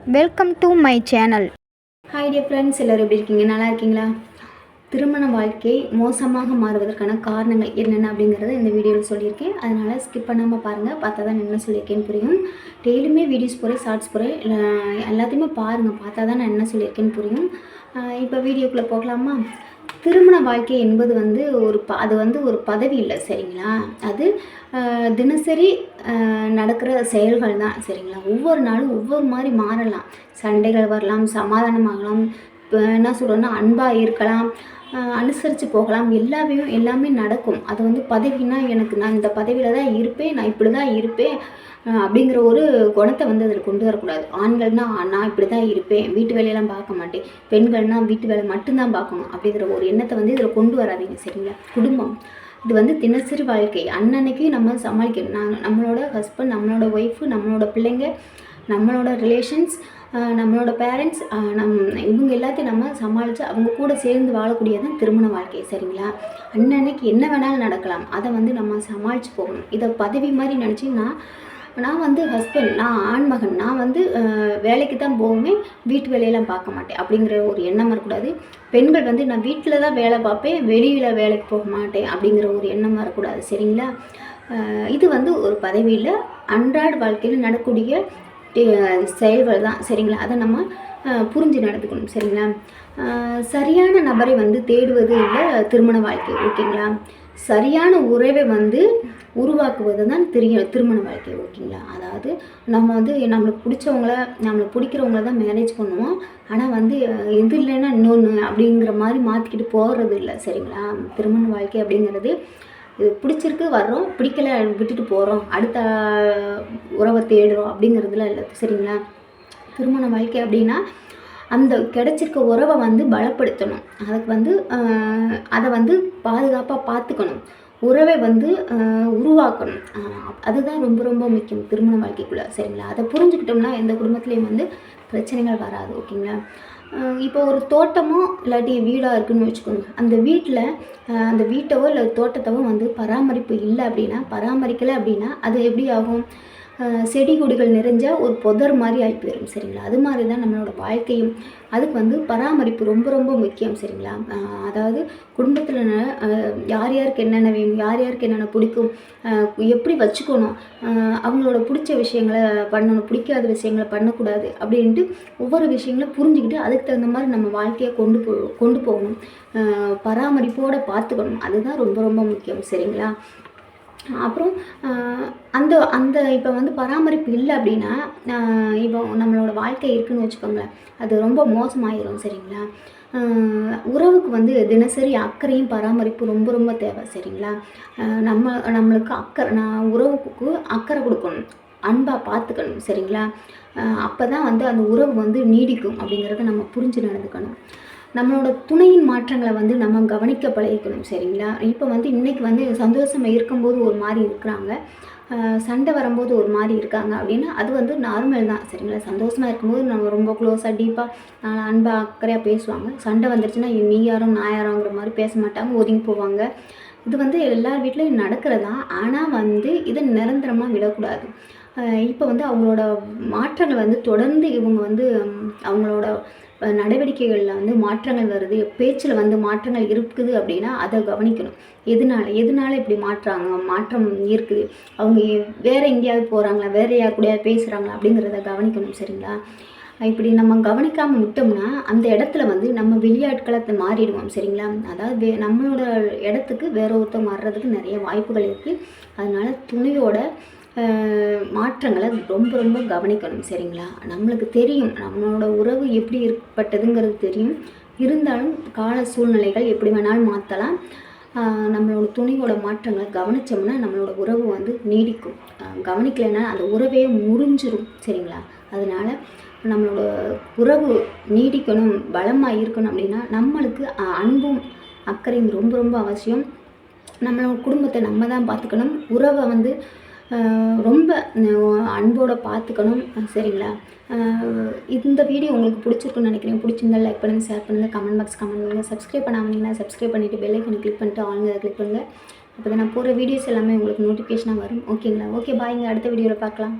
Welcome to my channel. Hi dear friends, எல்லோரும் எப்படி இருக்கீங்க? நல்லா இருக்கீங்களா? திருமண வாழ்க்கை மோசமாக மாறுவதற்கான காரணங்கள் என்னென்ன அப்படிங்கிறத இந்த வீடியோவில் சொல்லியிருக்கேன். அதனால் ஸ்கிப் பண்ணாமல் பாருங்கள். பார்த்தா தான் என்ன சொல்லியிருக்கேன்னு புரியும். டெய்லியுமே வீடியோஸ் போகிறேன், ஷார்ட்ஸ் போகிறேன், எல்லாத்தையுமே பாருங்கள். பார்த்தா தான் நான் என்ன சொல்லியிருக்கேன்னு புரியும். இப்போ வீடியோக்குள்ளே போகலாமா? திருமண வாழ்க்கை என்பது வந்து அது வந்து ஒரு பதவி இல்லை, சரிங்களா? அது தினசரி நடக்கிற செயல்கள் தான், சரிங்களா? ஒவ்வொரு நாளும் ஒவ்வொரு மாதிரி மாறலாம். சண்டைகள் வரலாம், சமாதானமாகலாம், இப்போ என்ன சொல்கிறோன்னா அன்பாக இருக்கலாம், அனுசரித்து போகலாம், எல்லாமே நடக்கும். அது வந்து பதவினா நான் இந்த பதவியில் தான் இருப்பேன், நான் இப்படி தான் இருப்பேன் அப்படிங்கிற ஒரு குணத்தை வந்து அதில் கொண்டு வரக்கூடாது. ஆண்கள்னால் நான் இப்படி தான் இருப்பேன், வீட்டு வேலையெல்லாம் பார்க்க மாட்டேன், பெண்கள்னால் வீட்டு வேலை மட்டும்தான் பார்க்கணும் அப்படிங்கிற ஒரு எண்ணத்தை வந்து இதில் கொண்டு வராதீங்க, சரிங்களா? குடும்பம் இது வந்து தினசரி வாழ்க்கை. அன்னன்னைக்கு நம்ம சமாளிக்கணும். நம்மளோட ஹஸ்பண்ட், நம்மளோட ஒய்ஃபு, நம்மளோட பிள்ளைங்க, நம்மளோட ரிலேஷன்ஸ், நம்மளோட பேரண்ட்ஸ், இவங்க எல்லாத்தையும் நம்ம சமாளித்து அவங்க கூட சேர்ந்து வாழக்கூடியதான் திருமண வாழ்க்கை, சரிங்களா? அன்னன்னைக்கு என்ன வேணாலும் நடக்கலாம், அதை வந்து நம்ம சமாளித்து போகணும். இதை பதவி மாதிரி நினச்சி நான் வந்து ஹஸ்பண்ட், நான் ஆண்மகன், நான் வந்து வேலைக்கு தான் போவேன், வீட்டு வேலையெல்லாம் பார்க்க மாட்டேன் அப்படிங்கிற ஒரு எண்ணம் வரக்கூடாது. பெண்கள் வந்து நான் வீட்டில் தான் வேலை பார்ப்பேன், வெளியில் வேலைக்கு போக மாட்டேன் அப்படிங்கிற ஒரு எண்ணம் வரக்கூடாது, சரிங்களா? இது வந்து ஒரு பதவியில் அன்றாட வாழ்க்கையில் நடக்கக்கூடிய செயல்கள் தான், சரிங்களா? அதை நம்ம புரிஞ்சு நடந்துக்கணும், சரிங்களா? சரியான நபரை வந்து தேடுவது இல்லை திருமண வாழ்க்கை, ஓகேங்களா? சரியான உறவை வந்து உருவாக்குவது தான் திருமண வாழ்க்கை, ஓகேங்களா? அதாவது நம்ம வந்து நம்மளுக்கு பிடிக்கிறவங்கள தான் மேரேஜ் பண்ணுவோம். ஆனால் வந்து எது இல்லைன்னா இன்னொன்று அப்படிங்கிற மாதிரி மாற்றிக்கிட்டு போகிறது இல்லை, சரிங்களா? திருமண வாழ்க்கை அப்படிங்கிறது இது பிடிச்சிருக்கு வர்றோம், பிடிக்கலை விட்டுட்டு போகிறோம், அடுத்த உறவை தேடுறோம் அப்படிங்கிறதுலாம் இல்லை, சரிங்களா? திருமண வாழ்க்கை அப்படின்னா அந்த கிடைச்சிருக்க உறவை வந்து பலப்படுத்தணும். அதுக்கு வந்து அதை வந்து பாதுகாப்பாக பார்த்துக்கணும், உறவை வந்து உருவாக்கணும். அதுதான் ரொம்ப ரொம்ப முக்கியம் திருமண வாழ்க்கைக்குள்ளே, சரிங்களா? அதை புரிஞ்சுக்கிட்டோம்னா எந்த குடும்பத்துலேயும் வந்து பிரச்சனைகள் வராது, ஓகேங்களா? இப்போ ஒரு தோட்டமோ இல்லாட்டி வீடாக இருக்குதுன்னு வச்சுக்கோங்க. அந்த வீட்டவோ இல்லை தோட்டத்தவோ வந்து பராமரிப்பு இல்லை அப்படின்னா, பராமரிக்கலை அப்படின்னா அது எப்படி ஆகும்? செடி கொடிகள் நிறைஞ்ச ஒரு புதர் மாதிரி ஆகி போயிடும், சரிங்களா? அது மாதிரி தான் நம்மளோட வாழ்க்கையும். அதுக்கு வந்து பராமரிப்பு ரொம்ப ரொம்ப முக்கியம், சரிங்களா? அதாவது குடும்பத்தில் யார் யாருக்கு என்னென்ன வேணும், யார் யாருக்கு என்னென்ன பிடிக்கும், எப்படி வச்சுக்கணும், அவங்களோட பிடிச்ச விஷயங்களை பண்ணணும், பிடிக்காத விஷயங்களை பண்ணக்கூடாது அப்படின்ட்டு ஒவ்வொரு விஷயங்களும் புரிஞ்சுக்கிட்டு அதுக்கு தகுந்த மாதிரி நம்ம வாழ்க்கையை கொண்டு போகணும், பராமரிப்போடு பார்த்துக்கணும். அதுதான் ரொம்ப ரொம்ப முக்கியம், சரிங்களா? அப்புறம் அந்த இப்போ வந்து பராமரிப்பு இல்லை அப்படின்னா, இப்போ நம்மளோட வாழ்க்கை இருக்குதுன்னு வச்சுக்கோங்களேன், அது ரொம்ப மோசமாயிரும், சரிங்களா? உறவுக்கு வந்து தினசரி அக்கறையும் பராமரிப்பு ரொம்ப ரொம்ப தேவை, சரிங்களா? நம்மளுக்கு உறவுக்கு அக்கறை கொடுக்கணும், அன்பாக பார்த்துக்கணும், சரிங்களா? அப்போ தான் வந்து அந்த உறவு வந்து நீடிக்கும் அப்படிங்கிறத நம்ம புரிஞ்சு நடந்துக்கணும். நம்மளோட துணையின் மாற்றங்களை வந்து நம்ம கவனிக்க பழகிக்கணும், சரிங்களா? இப்போ வந்து இன்றைக்கி வந்து சந்தோஷமாக இருக்கும்போது ஒரு மாதிரி இருக்கிறாங்க, சண்டை வரும்போது ஒரு மாதிரி இருக்காங்க அப்படின்னா அது வந்து நார்மல் தான், சரிங்களா? சந்தோஷமாக இருக்கும்போது நம்ம ரொம்ப க்ளோஸாக டீப்பாக அன்பாக அக்கறையாக பேசுவாங்க. சண்டை வந்துருச்சுன்னா நீ யாரும் நான் யாரோங்கிற மாதிரி பேச மாட்டாங்க, ஒதுங்கி போவாங்க. இது வந்து எல்லார் வீட்லேயும் நடக்கிறதான். ஆனால் வந்து இதை நிரந்தரமாக விடக்கூடாது. இப்போ வந்து அவங்களோட மாற்றங்கள் வந்து தொடர்ந்து இவங்க வந்து அவங்களோட நடவடிக்கைகளில் வந்து மாற்றங்கள் வருது, பேச்சில் வந்து மாற்றங்கள் இருக்குது அப்படின்னா அதை கவனிக்கணும். எதனால இப்படி மாற்றம் இருக்குது, அவங்க வேறு எங்கேயாவது போகிறாங்களா, வேறு யார் கூடயாவது பேசுகிறாங்களா அப்படிங்கிறத கவனிக்கணும், சரிங்களா? இப்படி நம்ம கவனிக்காமல் விட்டோம்னா அந்த இடத்துல வந்து நம்ம வெளியாட்களை மாறிடுவோம், சரிங்களா? அதாவது நம்மளோட இடத்துக்கு வேற ஒருத்தவங்க வர்றதுக்கு நிறைய வாய்ப்புகள் இருக்குது. அதனால் துணையோட மாற்றங்களை ரொம்ப ரொம்ப கவனிக்கணும், சரிங்களா? நம்மளுக்கு தெரியும் நம்மளோட உறவு எப்படி ஏற்பட்டதுங்கிறது தெரியும். இருந்தாலும் கால சூழ்நிலைகள் எப்படி வேணாலும் மாற்றலாம். நம்மளோட துணியோட மாற்றங்களை கவனித்தோம்னா நம்மளோட உறவு வந்து நீடிக்கும். கவனிக்கலைன்னா அந்த உறவே முறிஞ்சிரும், சரிங்களா? அதனால் நம்மளோட உறவு நீடிக்கணும், பலமாக இருக்கணும் அப்படின்னா நம்மளுக்கு அன்பும் அக்கறையும் ரொம்ப ரொம்ப அவசியம். நம்மளோட குடும்பத்தை நம்ம தான் பார்த்துக்கணும், உறவை வந்து ரொம்ப அன்போடு பார்த்துக்கணும், சரிங்களா? இந்த வீடியோ உங்களுக்கு பிடிச்சிருக்குன்னு நினைக்கிறேன். பிடிச்சிருந்தா லைக் பண்ணுங்கள், ஷேர் பண்ணுங்கள், கமெண்ட் பண்ணுங்கள். சப்ஸ்கிரைப் பண்ணாமல் சப்ஸ்கிரைப் பண்ணிவிட்டு பெல் ஐக்கனை கிளிக் பண்ணிட்டு ஆளுங்க கிளிக் பண்ணுங்கள். அப்போ தான் நான் போகிற வீடியோஸ் எல்லாமே உங்களுக்கு நோட்டிஃபிகேஷனாக வரும், ஓகேங்களா? ஓகே, பாய்ங்க. அடுத்த வீடியோவில் பார்க்கலாம்.